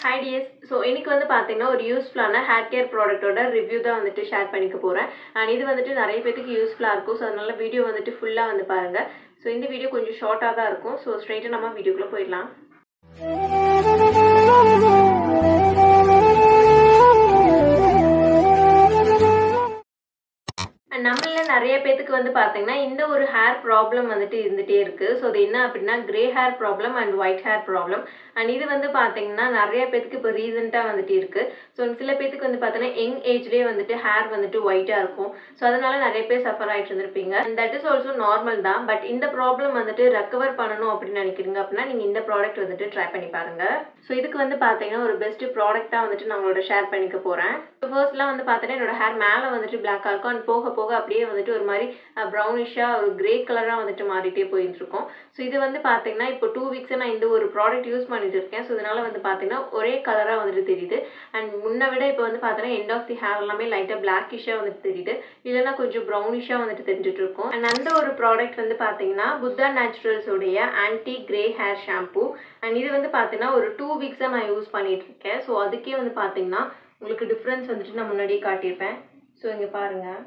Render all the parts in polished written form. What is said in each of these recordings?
Hi dears. So இன்னைக்கு வந்து பாத்தீங்கன்னா ஒரு யூஸ்ஃபுல்லான ஹேர் கேர் ப்ராடக்ட்டோட ரிவ்யூ தான் வந்துட்டு ஷேர் பண்ணிக்க போறேன். அண்ட் இது வந்துட்டு நிறைய பேருக்கு யூஸ்ஃபுல்லா இருக்கும். ஸோ அதனால வீடியோ வந்துட்டு ஃபுல்லா வந்து பாருங்க. ஸோ இந்த வீடியோ கொஞ்சம் ஷார்ட்டா தான் இருக்கும். ஸோ ஸ்ட்ரைட்டா நம்ம வீடியோக்குள்ள போயிடலாம். நம்மள நிறைய பேத்துக்கு வந்து பாத்தீங்கன்னா இந்த ஒரு ஹேர் ப்ராப்ளம் வந்துட்டு இருந்துட்டே இருக்கு. ஸோ அது என்ன அப்படின்னா grey hair problem and white hair problem. And இது வந்து பாத்தீங்கன்னா நிறைய பேத்துக்கு இப்போ ரீசெண்டா வந்துட்டு இருக்கு. ஸோ சில பேத்துக்கு வந்து பாத்தீங்கன்னா யங் ஏஜ்லேயே வந்துட்டு ஹேர் வந்துட்டு ஒயிட்டா இருக்கும். ஸோ அதனால நிறைய பேர் சஃபர் ஆயிட்டு இருந்திருப்பீங்க. And that is also normal தான். பட் இந்த ப்ராப்ளம் வந்துட்டு ரெக்கவர் பண்ணணும் அப்படின்னு நினைக்கிறீங்க அப்படின்னா நீங்க இந்த ப்ராடக்ட் வந்துட்டு ட்ரை பண்ணி பாருங்க. ஸோ இதுக்கு வந்து பாத்தீங்கன்னா ஒரு பெஸ்ட் ப்ராடக்ட் தான் வந்துட்டு நான் உங்களோட ஷேர் பண்ணிக்க போறேன். ஃபர்ஸ்ட்லாம் வந்து பார்த்தீங்கன்னா என்னோட ஹேர் மேலே வந்துட்டு பிளாக்காக இருக்கும். அண்ட் போக போக அப்படியே வந்துட்டு ஒரு மாதிரி ப்ரௌனிஷாக ஒரு கிரே கலராக வந்துட்டு மாறிட்டே போயிட்டு இருக்கும். ஸோ இது வந்து பார்த்தீங்கன்னா இப்போ 2 வீக்ஸாக நான் இந்த ஒரு ப்ராடக்ட் யூஸ் பண்ணிட்டு இருக்கேன். ஸோ இதனால வந்து பார்த்தீங்கன்னா ஒரே கலராக வந்துட்டு தெரியுது. அண்ட் முன்ன விட இப்போ வந்து பார்த்தீங்கன்னா எண்ட் ஆஃப் தி ஹேர் எல்லாமே லைட்டாக பிளாக்கிஷாக வந்துட்டு தெரியுது. இல்லைன்னா கொஞ்சம் ப்ரௌனிஷாக வந்துட்டு தெரிஞ்சுட்டு இருக்கும். அண்ட் அந்த ஒரு ப்ராடக்ட் வந்து பார்த்தீங்கன்னா புத்தா நேச்சுரல்ஸோடைய anti grey hair shampoo. And இது வந்து பார்த்தீங்கன்னா ஒரு 2 வீக்ஸாக நான் யூஸ் பண்ணிட்டு இருக்கேன். ஸோ அதுக்கே வந்து பார்த்தீங்கன்னா உங்களுக்கு டிஃப்ரென்ஸ் வந்துட்டு நான் முன்னாடியே காட்டியிருப்பேன். ஸோ இங்கே பாருங்கள்.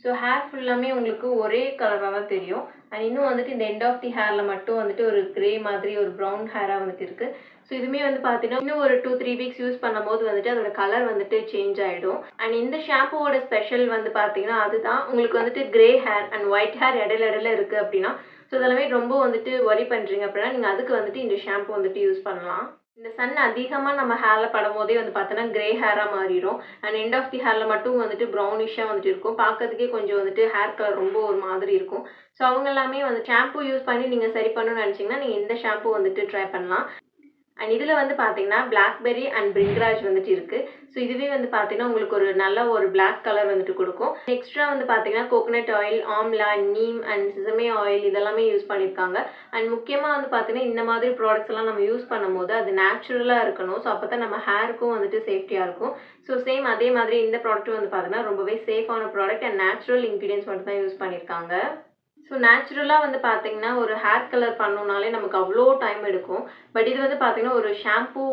ஸோ ஹேர் ஃபுல்லாமே உங்களுக்கு ஒரே கலராக தான் தெரியும். அண்ட் இன்னும் வந்துட்டு இந்த எண்ட் ஆஃப் தி ஹேரில் மட்டும் வந்துட்டு ஒரு கிரே மாதிரி ஒரு ப்ரௌன் ஹேராக வந்துட்டு இருக்குது. ஸோ இதுவுமே வந்து பார்த்தீங்கன்னா இன்னும் ஒரு 2-3 வீக்ஸ் யூஸ் பண்ணும்போது வந்துட்டு அதோட கலர் வந்துட்டு சேஞ்ச் ஆகிடும். அண்ட் இந்த ஷாம்புவோட ஸ்பெஷல் வந்து பார்த்தீங்கன்னா அதுதான் உங்களுக்கு வந்துட்டு grey hair and white hair இடையில இருக்குது அப்படின்னா ஸோ இதெல்லாமே ரொம்ப வந்துட்டு ஒரி பண்ணுறீங்க அப்படின்னா நீங்கள் அதுக்கு வந்துட்டு இந்த ஷாம்பு வந்துட்டு யூஸ் பண்ணலாம். இந்த சன் அதிகமாக நம்ம ஹேரில் படும் போதே வந்து பார்த்தோன்னா கிரே ஹேராக மாறிடும். அண்ட் எண்ட் ஆஃப் தி ஹேரில் மட்டும் வந்துட்டு ப்ரௌனிஷாக வந்துட்டு இருக்கும். பார்க்கறதுக்கே கொஞ்சம் வந்துட்டு ஹேர் கலர் ரொம்ப ஒரு மாதிரி இருக்கும். ஸோ அவங்க எல்லாமே வந்து ஷாம்பு யூஸ் பண்ணி நீங்கள் சரி பண்ணணும்னு நினச்சிங்கன்னா நீங்கள் இந்த ஷாம்பு வந்துட்டு ட்ரை பண்ணலாம். அண்ட் இதில் வந்து பார்த்தீங்கன்னா பிளாக்பெர்ரி அண்ட் பிரிங்ராஜ் வந்துட்டு இருக்குது. ஸோ இதுவே வந்து பார்த்தீங்கன்னா உங்களுக்கு ஒரு நல்ல ஒரு பிளாக் கலர் வந்துட்டு கொடுக்கும். எக்ஸ்ட்ரா வந்து பார்த்தீங்கன்னா coconut oil, amla, neem and sesame oil இதெல்லாமே யூஸ் பண்ணியிருக்காங்க. அண்ட் முக்கியமாக வந்து பார்த்தீங்கன்னா இந்த மாதிரி ப்ராடக்ட்ஸ் எல்லாம் நம்ம யூஸ் பண்ணும்போது அது நேச்சுரலாக இருக்கணும். ஸோ அப்போ தான் நம்ம ஹேருக்கும் வந்துட்டு சேஃப்டியாக இருக்கும். ஸோ சேம் அதே மாதிரி இந்த ப்ராடக்ட்டும் வந்து பார்த்தீங்கன்னா ரொம்பவே சேஃபான ப்ராடக்ட் அண்ட் நேச்சுரல் இன்க்ரீடியன்ஸ் மட்டும் தான் யூஸ் பண்ணியிருக்காங்க. ஸோ நேச்சுரலாக வந்து பார்த்தீங்கன்னா ஒரு ஹேர் கலர் பண்ணணுன்னாலே நமக்கு அவ்வளோ டைம் எடுக்கும். பட் இது வந்து பார்த்தீங்கன்னா ஒரு ஷாம்பூ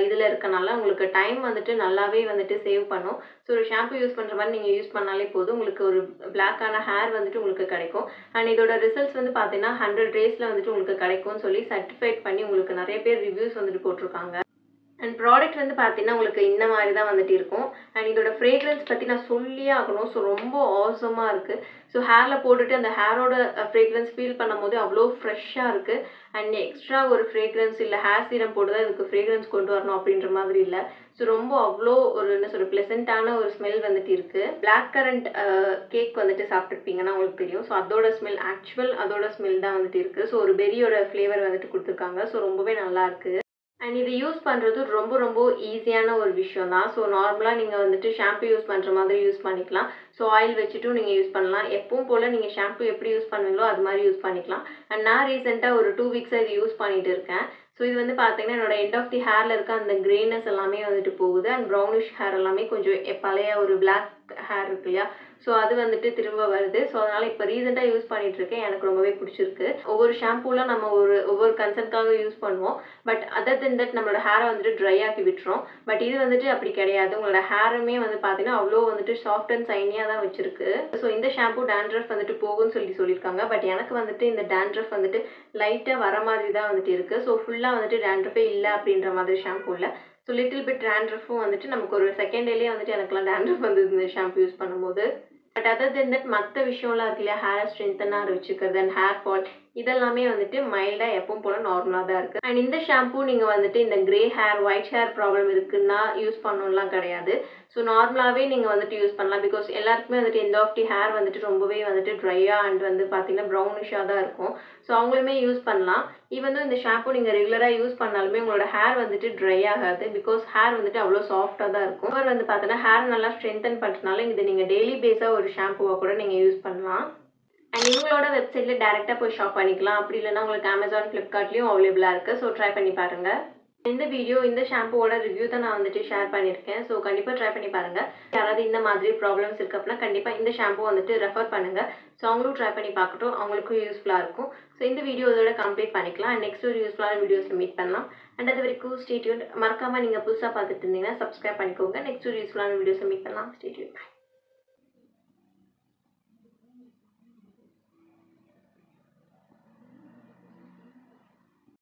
இதில் இருக்கனால உங்களுக்கு டைம் வந்துட்டு நல்லாவே வந்துட்டு சேவ் பண்ணும். ஸோ ஒரு ஷாம்பு யூஸ் பண்ணுற மாதிரி நீங்கள் யூஸ் பண்ணாலே போதும் உங்களுக்கு ஒரு பிளாக்கான ஹேர் வந்துட்டு உங்களுக்கு கிடைக்கும். அண்ட் இதோட ரிசல்ட்ஸ் வந்து பார்த்தீங்கன்னா 100 டேஸில் வந்துட்டு உங்களுக்கு கிடைக்கும்னு சொல்லி சர்டிஃபைட் பண்ணி உங்களுக்கு நிறைய பேர் ரிவ்யூஸ் வந்துட்டு போட்டிருக்காங்க. அண்ட் ப்ராடக்ட் வந்து பார்த்தீங்கன்னா உங்களுக்கு இந்த மாதிரி தான் வந்துட்டு இருக்கும். அண்ட் இதோட ஃப்ரேக்ரன்ஸ் பற்றி நான் சொல்லியே ஆகணும். ஸோ ரொம்ப ஆசமாக இருக்குது. ஸோ ஹேரில் போட்டுட்டு அந்த ஹேரோட ஃப்ரேக்ரன்ஸ் ஃபீல் பண்ணும் போது அவ்வளோ ஃப்ரெஷ்ஷாக இருக்குது. அண்ட் எக்ஸ்ட்ரா ஒரு ஃப்ரேக்ரன்ஸ் இல்லை ஹேர் சீரம் போட்டு தான் இதுக்கு ஃப்ரேக்ரன்ஸ் கொண்டு வரணும் அப்படின்ற மாதிரி இல்லை. ஸோ ரொம்ப அவ்வளோ ஒரு என்ன சொல்கிற ப்ளசண்ட்டான ஒரு ஸ்மெல் வந்துட்டு இருக்குது. பிளாக் கரண்ட் கேக் வந்துட்டு சாப்பிட்ருப்பீங்கன்னா உங்களுக்கு தெரியும். ஸோ அதோட ஸ்மெல் அதோட ஸ்மெல் தான் வந்துட்டு இருக்குது. ஸோ ஒரு பெரியோட ஃப்ளேவர் வந்துட்டு கொடுத்துருக்காங்க. ஸோ ரொம்பவே நல்லாயிருக்கு. அண்ட் இது யூஸ் பண்ணுறது ரொம்ப ரொம்ப ஈஸியான ஒரு விஷயம் தான். ஸோ நார்மலாக நீங்கள் வந்துட்டு ஷாம்பு யூஸ் பண்ணுற மாதிரி யூஸ் பண்ணிக்கலாம். ஸோ ஆயில் வச்சுட்டும் நீங்கள் யூஸ் பண்ணலாம். எப்பவும் போல் நீங்கள் ஷாம்பு எப்படி யூஸ் பண்ணுவீங்களோ அது மாதிரி யூஸ் பண்ணிக்கலாம். அண்ட் நான் ரீசெண்டாக ஒரு 2 வீக்ஸாக இது யூஸ் பண்ணிகிட்டு இருக்கேன். ஸோ இது வந்து பார்த்தீங்கன்னா என்னோட எண்ட் ஆஃப் தி ஹேரில் இருக்க அந்த கிரேனஸ் எல்லாமே வந்துட்டு போகுது. அண்ட் ப்ரௌனிஷ் ஹேர் எல்லாமே கொஞ்சம் பழைய ஒரு பிளாக் ஹேர் இருக்கு இல்லையா, ஸோ அது வந்துட்டு திரும்ப வருது. ஸோ அதனால் இப்போ ரீசெண்டாக யூஸ் பண்ணிகிட்டு இருக்கேன். எனக்கு ரொம்பவே பிடிச்சிருக்கு. ஒவ்வொரு ஷாம்பூலாம் நம்ம ஒவ்வொரு கன்சர்னுக்காக யூஸ் பண்ணுவோம். பட் அதர் தென் தட் நம்மளோட ஹேரை வந்துட்டு ட்ரை ஆக்கி விட்டுரும். பட் இது வந்துட்டு அப்படி கிடையாது. உங்களோட ஹேருமே வந்து பார்த்தீங்கன்னா அவ்வளோ வந்துட்டு சாஃப்ட் அண்ட் சைனியாக தான் வச்சிருக்கு. ஸோ இந்த ஷாம்பூ டேண்ட்ரஃப் வந்துட்டு போகும்னு சொல்லியிருக்காங்க. பட் எனக்கு வந்துட்டு இந்த டேண்ட்ரஃப் வந்துட்டு லைட்டாக வர மாதிரி தான் வந்துட்டு இருக்குது. ஸோ ஃபுல்லாக வந்துட்டு டேண்ட்ரஃபே இல்லை அப்படின்ற மாதிரி ஷாம்பூ இல்லை. ஸோ லிட்டில் பிட் டேண்ட்ரஃபும் வந்துட்டு நமக்கு ஒரு செகண்ட் டேலேயே வந்துட்டு எனக்குலாம் டேண்ட்ரஃப் வந்தது இந்த ஷாம்பு யூஸ் பண்ணும்போது. பட் அதர் தென் தட் மற்ற விஷயம்லாம் இருக்கு இல்லையா, ஹேரை ஸ்ட்ரென்த்தனாக வச்சுக்கிறது அண்ட் ஹேர் ஃபால் இதெல்லாமே வந்துட்டு மைல்டாக எப்பவும் போல் நார்மலாக தான் இருக்குது. அண்ட் இந்த ஷாம்பூ நீங்கள் வந்துட்டு இந்த grey hair white hair problem இருக்குன்னா யூஸ் பண்ணணும்லாம் கிடையாது. ஸோ நார்மலாகவே நீங்கள் வந்துட்டு யூஸ் பண்ணலாம். பிகாஸ் எல்லாருக்குமே வந்துட்டு எண்ட் ஆஃப் தி ஹேர் வந்துட்டு ரொம்பவே வந்துட்டு ட்ரையாக அண்ட் வந்து பார்த்தீங்கன்னா ப்ரௌனிஷாக தான் இருக்கும். ஸோ அவங்களுமே யூஸ் பண்ணலாம். ஈவன் இந்த ஷாம்பூ நீங்கள் ரெகுலராக யூஸ் பண்ணாலுமே உங்களோட ஹேர் வந்துட்டு ட்ரை ஆகாது. பிகாஸ் ஹேர் வந்துட்டு அவ்வளோ சாஃப்டாக தான் இருக்கும். அவர் வந்து பார்த்தீங்கன்னா ஹேர் நல்லா ஸ்ட்ரென்தன் பண்ணுறதுனால இது நீங்கள் டெய்லி பேஸாக ஒரு ஷாம்பூவாக கூட நீங்கள் யூஸ் பண்ணலாம். அண்ட் இவங்களோட வெப்சைட்டில் டேரெக்டாக போய் ஷாப் பண்ணிக்கலாம். அப்படி இல்லைன்னா உங்களுக்கு அமேசான், ஃப்ளிப்கார்ட்லேயும் அவைலபிளாக இருக்குது. ஸோ ட்ரை பண்ணி பாருங்கள். இந்த வீடியோ இந்த ஷாம்புவோட ரிவ்யூ தான் நான் வந்துட்டு ஷேர் பண்ணியிருக்கேன். ஸோ கண்டிப்பாக ட்ரை பண்ணி பாருங்கள். யாராவது இந்த மாதிரி ப்ராப்ளம்ஸ் இருக்குது அப்படின்னா கண்டிப்பாக இந்த ஷாம்பு வந்துட்டு ரெஃபர் பண்ணுங்கள். ஸோ அவங்களும் ட்ரை பண்ணி பார்க்கட்டும், அவங்களுக்கும் யூஸ்ஃபுல்லாக இருக்கும். ஸோ இந்த வீடியோ இதோட கம்ப்ளீட் பண்ணிக்கலாம். அண்ட் நெக்ஸ்ட் ஒரு யூஸ்ஃபுல்லான வீடியோஸில் மீட் பண்ணலாம். அண்ட் அது வரைக்கும் ஸ்டே டியூன்ட். மறக்காமல் நீங்கள் புதுசாக பார்த்துட்டு இருந்தீங்கன்னா சப்ஸ்கிரைப் பண்ணிக்கோங்க. நெக்ஸ்ட் ஒரு யூஸ்ஃபுல்லான வீடியோஸில் மீட் பண்ணலாம். Stay tuned.